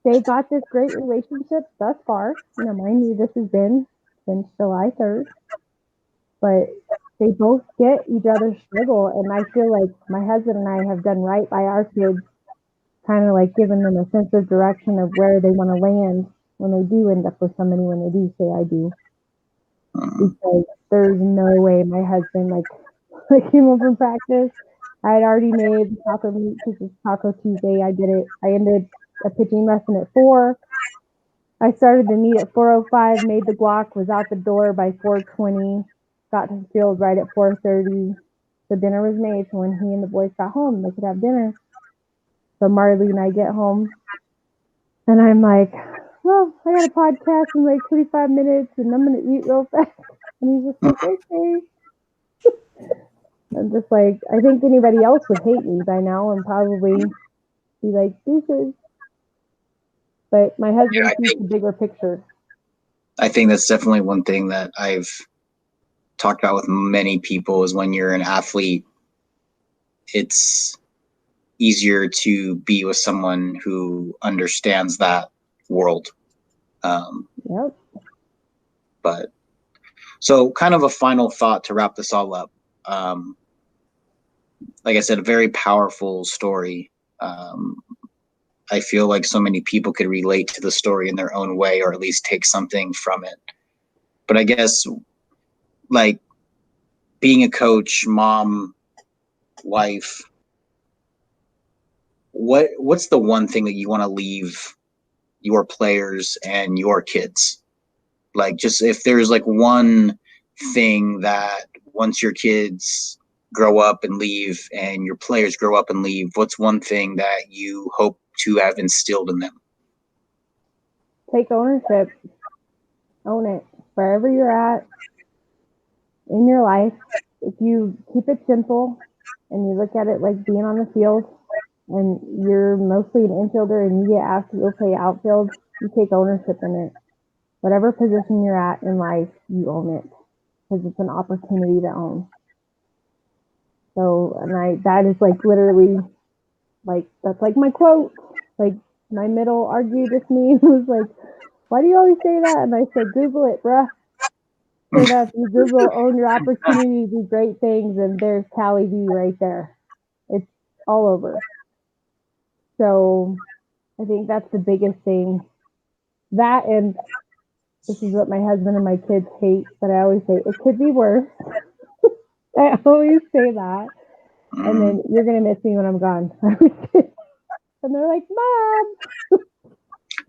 they got this great relationship thus far. Mind you, this has been since July 3rd. But they both get each other's struggle, and I feel like my husband and I have done right by our kids, kind of like giving them a sense of direction of where they want to land when they do end up with somebody, when they do say I do. Because there's no way my husband, like came home from practice. I had already made the taco meat because it's Taco Tuesday. I did it. I ended a pitching lesson at 4. I started the meet at 4:05, made the guac, was out the door by 4:20, got to the field right at 4:30. So dinner was made. So when he and the boys got home, they could have dinner. So Marley and I get home, and I'm like, well, I got a podcast in like 25 minutes, and I'm going to eat real fast. And he's just like, okay. I'm just like, I think anybody else would hate me by now and probably be like, deuces. But my husband sees the bigger picture. I think that's definitely one thing that I've talked about with many people is when you're an athlete, it's easier to be with someone who understands that world. Yep. But so kind of a final thought to wrap this all up. Like I said, a very powerful story. I feel like so many people could relate to the story in their own way, or at least take something from it. But I guess like being a coach, mom, wife, what's the one thing that you want to leave your players and your kids? Like, just if there's like one thing that once your kids grow up and leave and your players grow up and leave, what's one thing that you hope to have instilled in them? Take ownership. Own it. Wherever you're at in your life, if you keep it simple and you look at it like being on the field and you're mostly an infielder and you get asked to go play outfield, you take ownership in it. Whatever position you're at in life, you own it because it's an opportunity to own. So, and that is like literally, like, that's like my quote. Like, my middle argued with me, was like, why do you always say that? And I said, Google it, bruh. Sure enough, you Google own your opportunity to do great things, and there's Kally V right there. It's all over. So I think that's the biggest thing. That, and this is what my husband and my kids hate, but I always say it could be worse. I always say that. And then you're gonna miss me when I'm gone. And they're like, Mom.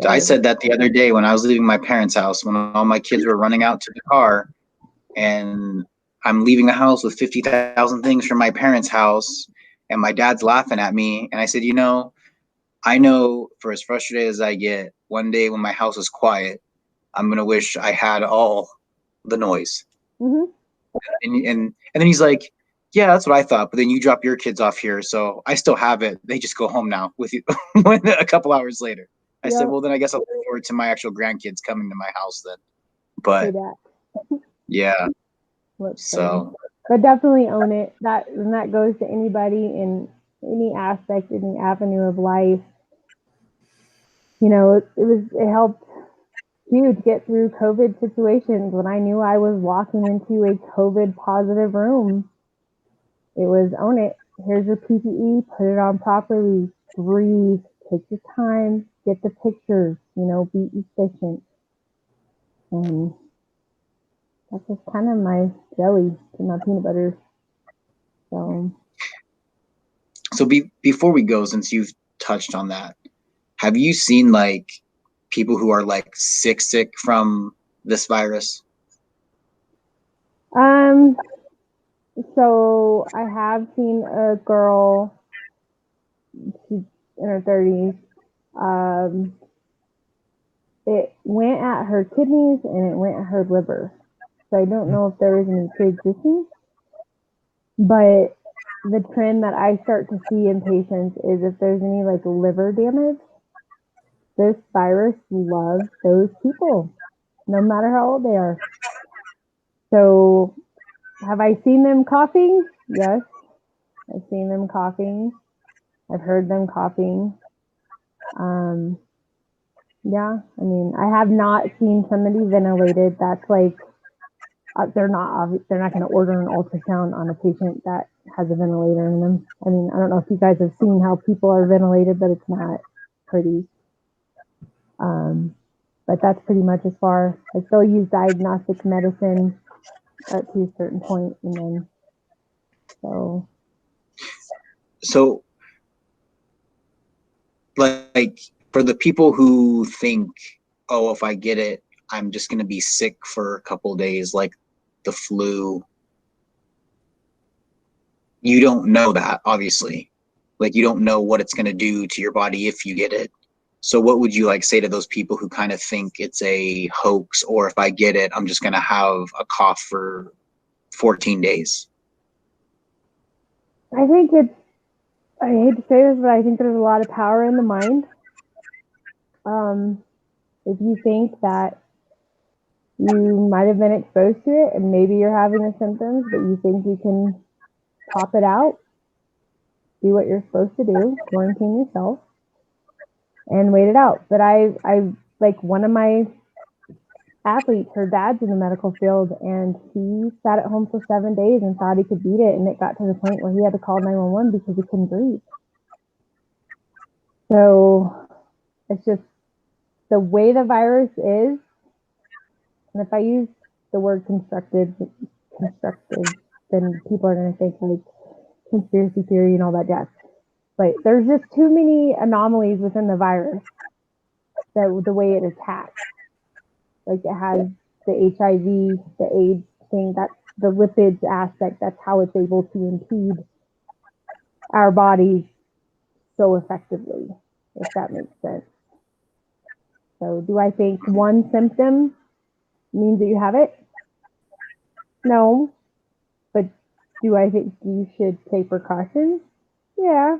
I said that the other day when I was leaving my parents' house, when all my kids were running out to the car, and I'm leaving the house with 50,000 things from my parents' house, and my dad's laughing at me. And I said, I know for as frustrated as I get, one day when my house is quiet, I'm going to wish I had all the noise. Mm-hmm. And then he's like, yeah, that's what I thought. But then you drop your kids off here. So I still have it. They just go home now with you a couple hours later. I said, well, then I guess I'll look forward to my actual grandkids coming to my house then. But yeah. So, but definitely own it. And that goes to anybody in any aspect, any avenue of life. It helped huge get through COVID situations. When I knew I was walking into a COVID positive room, it was own it. Here's your PPE, put it on properly, breathe, take your time, get the pictures, be efficient. And that's just kind of my jelly to my peanut butter. So before we go, since you've touched on that, have you seen like people who are like sick from this virus? So I have seen a girl, she's in her 30s. It went at her kidneys and it went at her liver. So I don't know if there is any pre-existing, but the trend that I start to see in patients is if there's any like liver damage, this virus loves those people, no matter how old they are. So have I seen them coughing? Yes. I've seen them coughing. I've heard them coughing. Yeah, I mean, I have not seen somebody ventilated. That's like, they're not going to order an ultrasound on a patient that has a ventilator in them. I mean, I don't know if you guys have seen how people are ventilated, but it's not pretty. But that's pretty much as far. I still use diagnostic medicine up to a certain point, and then so like for the people who think, oh, if I get it, I'm just going to be sick for a couple of days, like the flu. You don't know that, obviously. Like you don't know what it's going to do to your body if you get it. So what would you like say to those people who kind of think it's a hoax, or if I get it, I'm just going to have a cough for 14 days? I think I hate to say this, but I think there's a lot of power in the mind. If you think that you might have been exposed to it and maybe you're having the symptoms, but you think you can pop it out, do what you're supposed to do, quarantine yourself, and wait it out. But I like one of my athletes, her dad's in the medical field, and he sat at home for 7 days and thought he could beat it, and it got to the point where he had to call 911 because he couldn't breathe. So it's just the way the virus is, and if I use the word constructive, then people are going to think like conspiracy theory and all that jazz. But there's just too many anomalies within the virus that the way it attacks. Like it has the HIV, the AIDS thing, that's the lipids aspect, that's how it's able to impede our bodies so effectively, if that makes sense. So do I think one symptom means that you have it? No. But do I think you should take precautions? Yeah.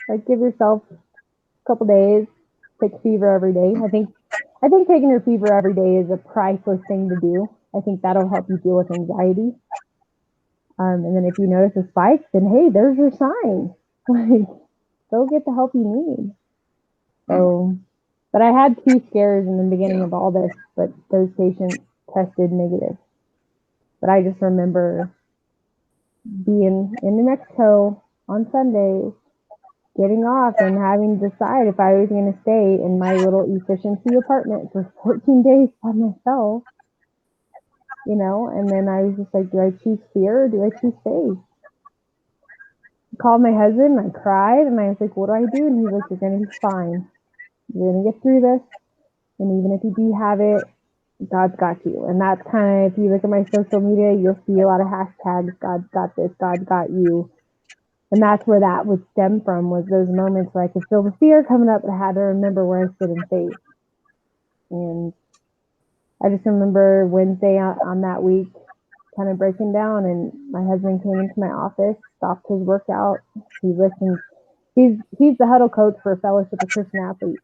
Like give yourself a couple days, take fever every day. I think taking your fever every day is a priceless thing to do. I think that'll help you deal with anxiety. And then if you notice a spike, then hey, there's your sign. Like, go get the help you need. So, but I had 2 scares in the beginning of all this, but those patients tested negative. But I just remember being in New Mexico on Sunday, getting off and having to decide if I was going to stay in my little efficiency apartment for 14 days by myself, you know, and then I was just like, do I choose fear or do I choose faith? I called my husband and I cried and I was like, what do I do? And he's like, you're going to be fine. You're going to get through this. And even if you do have it, God's got you. And that's kind of, if you look at my social media, you'll see a lot of hashtags, God's got this, God's got you. And that's where that would stem from, was those moments where I could feel the fear coming up, but I had to remember where I stood in faith. And I just remember Wednesday on that week kind of breaking down, and my husband came into my office, stopped his workout. He listened. He's the huddle coach for a Fellowship of Christian Athletes.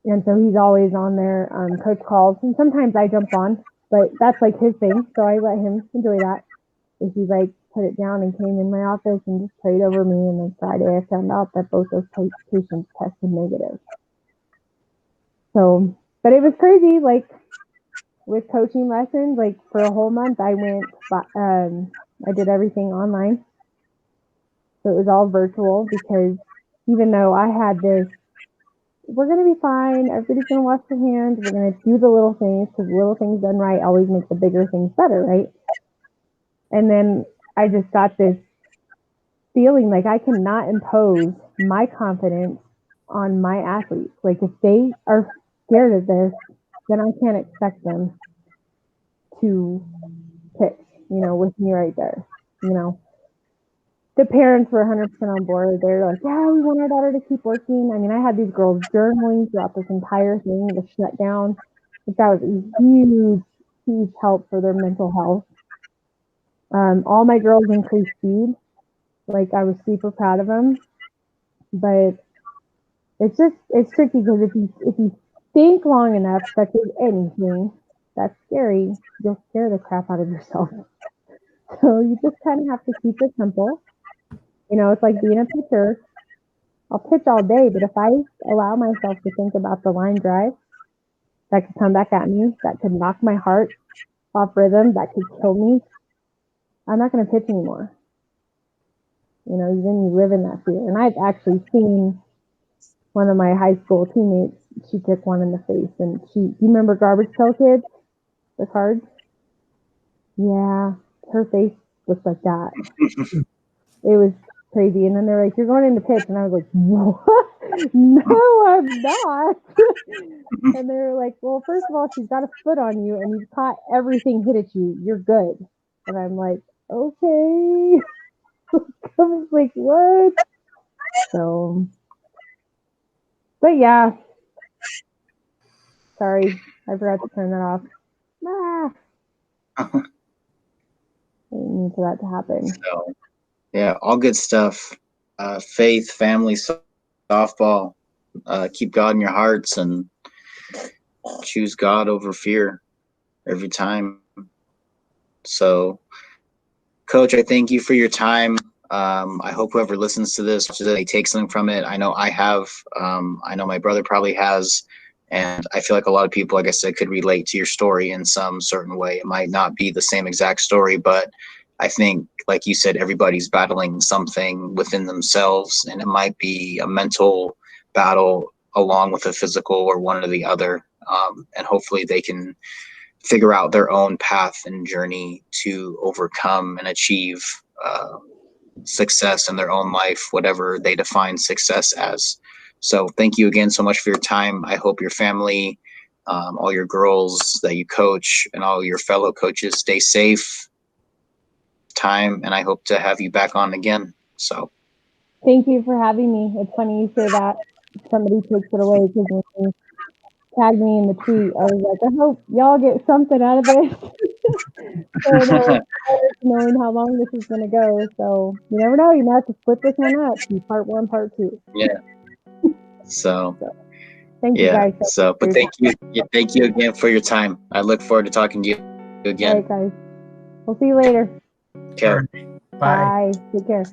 And so he's always on there, coach calls. And sometimes I jump on, but that's like his thing. So I let him enjoy that. And he like put it down and came in my office and just prayed over me. And then Friday I found out that both those patients tested negative. So, but it was crazy. Like with coaching lessons, like for a whole month, I did everything online. So it was all virtual, because even though I had this, we're going to be fine, everybody's going to wash their hands, we're going to do the little things, because little things done right always make the bigger things better, right? And then I just got this feeling like I cannot impose my confidence on my athletes. Like if they are scared of this, then I can't expect them to pitch, you know, with me right there. You know, the parents were 100% on board. They're like, yeah, we want our daughter to keep working. I mean, I had these girls journaling throughout this entire thing, the shutdown. Like that was a huge, huge help for their mental health. All my girls increased speed. Like I was super proud of them. But it's tricky, because if you think long enough that there's anything that's scary, you'll scare the crap out of yourself. So you just kind of have to keep it simple. You know, it's like being a pitcher. I'll pitch all day, but if I allow myself to think about the line drive that could come back at me, that could knock my heart off rhythm, that could kill me, I'm not going to pitch anymore. You know, then you live in that fear. And I've actually seen one of my high school teammates, she took one in the face, and you remember Garbage Pail Kids, the cards? Yeah, her face looked like that. It was crazy. And then they're like, you're going into pitch. And I was like, what? No, I'm not. And they were like, well, first of all, she's got a foot on you and you've caught everything hit at you. You're good. And I'm like, okay. I was like, what? So, but yeah. Sorry, I forgot to turn that off. I didn't mean for that to happen. So, yeah, all good stuff. Faith, family, softball. Keep God in your hearts and choose God over fear every time. So, Coach, I thank you for your time. I hope whoever listens to this, they take something from it. I know I have. I know my brother probably has. And I feel like a lot of people, like I said, could relate to your story in some certain way. It might not be the same exact story, but I think, like you said, everybody's battling something within themselves, and it might be a mental battle along with a physical, or one or the other. And hopefully they can figure out their own path and journey to overcome and achieve success in their own life, whatever they define success as. So thank you again so much for your time. I hope your family, all your girls that you coach, and all your fellow coaches stay safe. And I hope to have you back on again. So thank you for having me. It's funny you say that. Somebody takes it away, because when you tagged me in the tweet, I was like, I hope y'all get something out of this. So I know knowing how long this is going to go. So you never know. You might have to split this one up. Part 1, part 2. Yeah. So thank you guys. So, but thank you. Yeah, thank you again for your time. I look forward to talking to you again. All right, guys. We'll see you later. Okay. Bye. Take care.